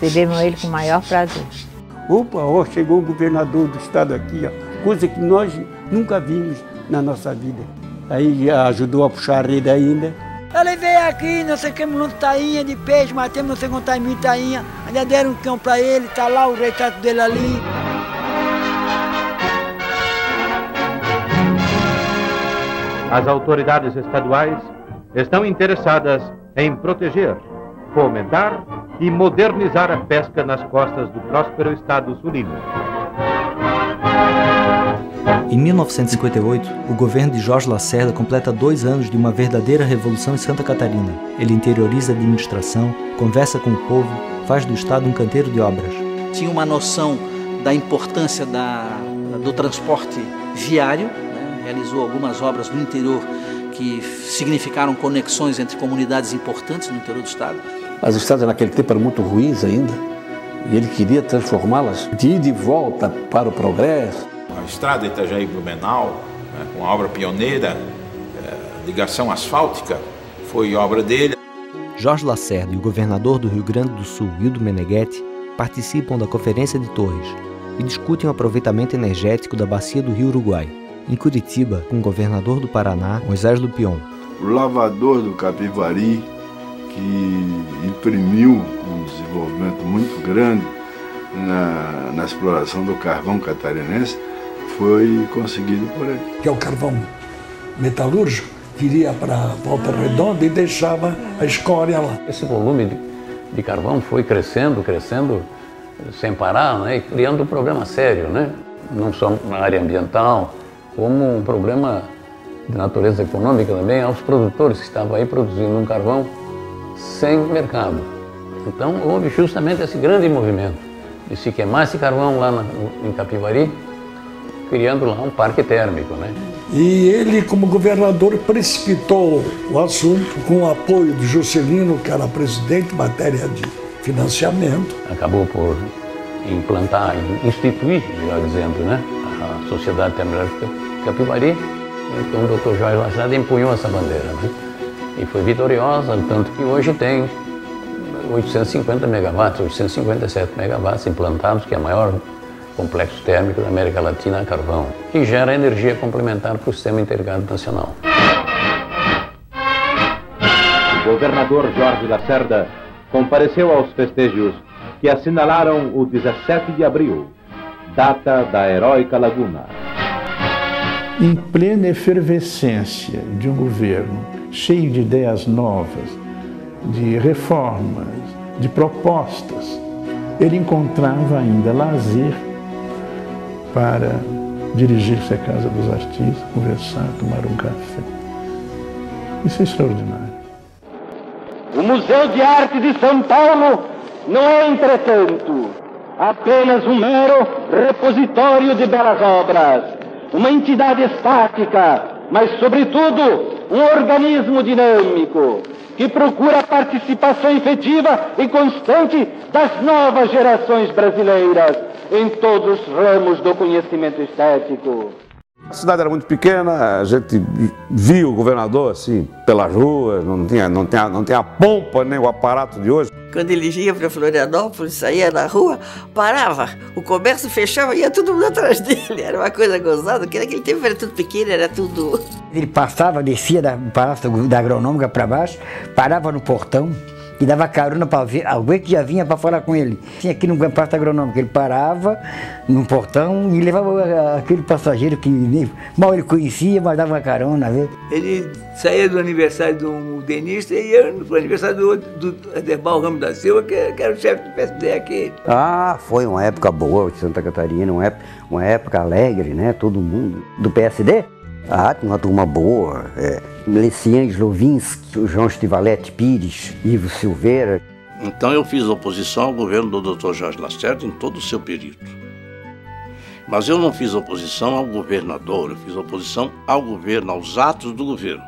recebemos ele com o maior prazer. Opa, ó, chegou o governador do estado aqui, ó, coisa que nós nunca vimos na nossa vida. Aí ajudou a puxar a rede ainda. Ele veio aqui, nós secamos uma tainha de peixe, matemos não sei quantas mil tainhas, ainda deram um cão para ele, tá lá o retrato dele ali. As autoridades estaduais estão interessadas em proteger, fomentar e modernizar a pesca nas costas do próspero estado sulino. Em 1958, o governo de Jorge Lacerda completa 2 anos de uma verdadeira revolução em Santa Catarina. Ele interioriza a administração, conversa com o povo, faz do estado um canteiro de obras. Tinha uma noção da importância do transporte viário, né? Realizou algumas obras no interior que significaram conexões entre comunidades importantes no interior do estado. As estradas naquele tempo eram muito ruins ainda, e ele queria transformá-las de ida e volta para o progresso. A estrada Itajaí-Blumenau, né, com a obra pioneira, ligação asfáltica, foi obra dele. Jorge Lacerda e o governador do Rio Grande do Sul, Ildo Meneghetti, participam da Conferência de Torres e discutem o aproveitamento energético da bacia do Rio Uruguai. Em Curitiba, com o governador do Paraná, Moisés Lupion. O lavador do Capivari, que imprimiu um desenvolvimento muito grande na exploração do carvão catarinense, foi conseguido por ele. Que é o carvão metalúrgico, que iria para a Volta Redonda e deixava a escória lá. Esse volume de carvão foi crescendo sem parar, né, e criando um problema sério, né? Não só na área ambiental, como um problema de natureza econômica também aos produtores que estavam aí produzindo um carvão sem mercado. Então houve justamente esse grande movimento de se queimar esse carvão lá em Capivari, criando lá um parque térmico, né? E ele, como governador, precipitou o assunto com o apoio do Juscelino, que era presidente em matéria de financiamento. Acabou por implantar, instituir, melhor dizendo, né, a Sociedade Termoelétrica Capivari. Então o Dr. Jorge Lacerda empunhou essa bandeira, né? E foi vitoriosa, tanto que hoje tem 850 megawatts, 857 megawatts implantados, que é o maior complexo térmico da América Latina a carvão, que gera energia complementar para o sistema integrado nacional. O governador Jorge Lacerda compareceu aos festejos que assinalaram o 17 de abril, data da heróica Laguna. Em plena efervescência de um governo cheio de ideias novas, de reformas, de propostas, ele encontrava ainda lazer para dirigir-se à Casa dos Artistas, conversar, tomar um café. Isso é extraordinário. O Museu de Arte de São Paulo não é, entretanto, apenas um mero repositório de belas obras, uma entidade estática, mas, sobretudo, um organismo dinâmico, que procura a participação efetiva e constante das novas gerações brasileiras em todos os ramos do conhecimento estético. A cidade era muito pequena, a gente via o governador assim pelas ruas, não tinha a pompa nem o aparato de hoje. Quando ele ia para Florianópolis, saía na rua, parava, o comércio fechava e ia todo mundo atrás dele. Era uma coisa gozada, porque naquele tempo era tudo pequeno, era tudo... Ele passava, descia do Palácio da Agronômica para baixo, parava no portão e dava carona para ver alguém que já vinha para falar com ele. Tinha aqui no Palácio Agronômico, ele parava no portão e levava aquele passageiro que mal ele conhecia, mas dava carona, viu? Ele saía do aniversário do tenista e ia para o aniversário do Aderbal Ramos da Silva, que era o chefe do PSD aqui. Ah, foi uma época boa de Santa Catarina, uma época alegre, né? Todo mundo. Do PSD? Ah, tinha uma turma boa. Messiane Slovinski, João Stivalete Pires, Ivo Silveira. Então eu fiz oposição ao governo do Dr. Jorge Lacerda em todo o seu período. Mas eu não fiz oposição ao governador, eu fiz oposição ao governo, aos atos do governo.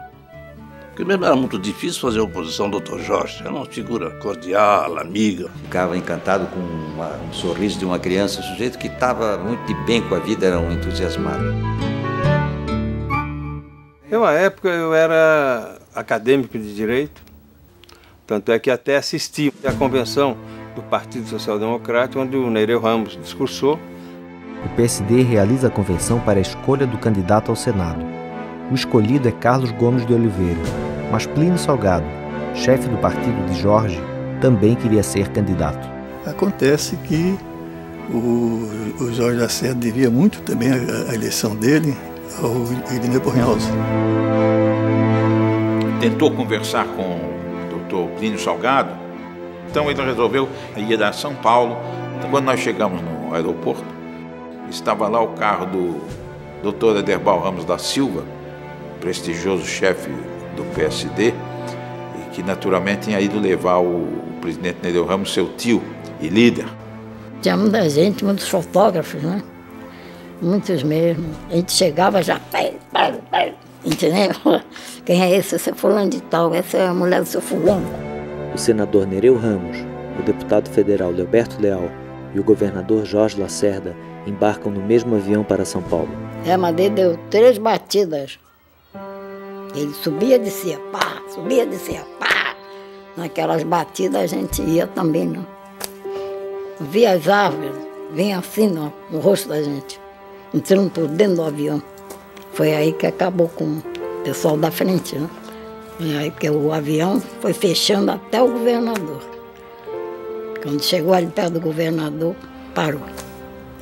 Porque mesmo era muito difícil fazer oposição ao Dr. Jorge, era uma figura cordial, amiga. Ficava encantado com um sorriso de uma criança, um sujeito que estava muito de bem com a vida, era um entusiasmado. Na época eu era acadêmico de Direito, tanto é que até assisti à convenção do Partido Social Democrata, onde o Nereu Ramos discursou. O PSD realiza a convenção para a escolha do candidato ao Senado. O escolhido é Carlos Gomes de Oliveira, mas Plínio Salgado, chefe do partido de Jorge, também queria ser candidato. Acontece que o Jorge Lacerda devia muito também a eleição dele ao Irineu Bornhausen. Tentou conversar com o doutor Plínio Salgado, então ele resolveu ir a São Paulo. Então, quando nós chegamos no aeroporto, estava lá o carro do doutor Ederbal Ramos da Silva, prestigioso chefe do PSD, e que naturalmente tinha ido levar o presidente Nereu Ramos, seu tio e líder. Tinha muita gente, muitos fotógrafos, né? Muitos mesmo. A gente chegava já, entendeu? Quem é esse? Esse é fulano de tal, essa é a mulher do seu fulano. O senador Nereu Ramos, o deputado federal Leoberto Leal e o governador Jorge Lacerda embarcam no mesmo avião para São Paulo. Mas ele deu 3 batidas. Ele subia e descia, pá, subia e descia, pá. Naquelas batidas a gente ia também, não? Via as árvores, vinha assim no rosto da gente, entrando por dentro do avião. Foi aí que acabou com o pessoal da frente, né? E aí que o avião foi fechando até o governador. Quando chegou ali perto do governador, parou.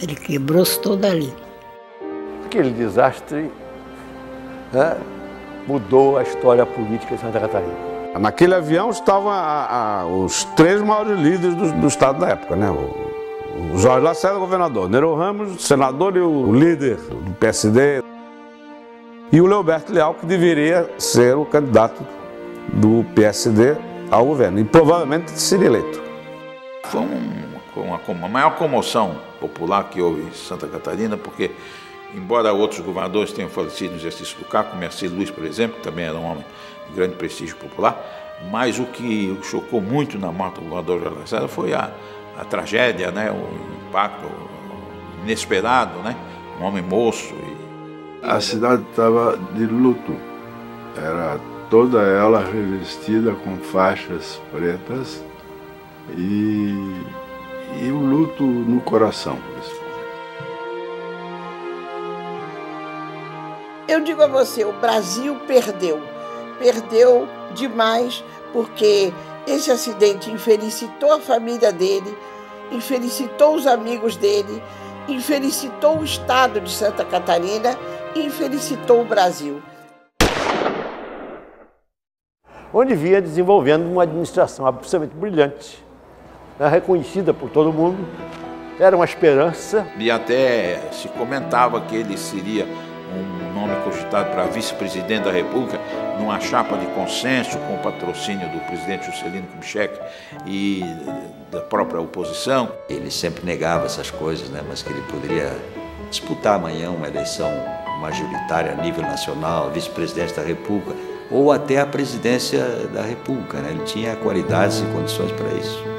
Ele quebrou-se todo ali. Aquele desastre mudou a história política de Santa Catarina. Naquele avião estavam os 3 maiores líderes do Estado da época, né? O Jorge Lacerda, governador, Nereu Ramos, senador, e o líder do PSD, e o Leoberto Leal, que deveria ser o candidato do PSD ao governo, e provavelmente seria eleito. Foi uma maior comoção popular que houve em Santa Catarina, porque, embora outros governadores tenham falecido no exercício do cargo, como Ercílio Luz, por exemplo, que também era um homem de grande prestígio popular, mas o que chocou muito na morte do governador Jorge Lacerda foi a tragédia, né, o impacto inesperado, né, um homem moço. A cidade estava de luto, era toda ela revestida com faixas pretas e o luto no coração. Eu digo a você, o Brasil perdeu demais, porque esse acidente infelicitou a família dele, infelicitou os amigos dele, infelicitou o estado de Santa Catarina e infelicitou o Brasil. Onde vinha desenvolvendo uma administração absolutamente brilhante, reconhecida por todo mundo, era uma esperança. E até se comentava que ele seria um nome cogitado para vice-presidente da República, numa chapa de consenso com o patrocínio do presidente Juscelino Kubitschek e da própria oposição. Ele sempre negava essas coisas, né? Mas que ele poderia disputar amanhã uma eleição majoritária a nível nacional, vice-presidente da República, ou até a presidência da República, né? Ele tinha qualidades e condições para isso.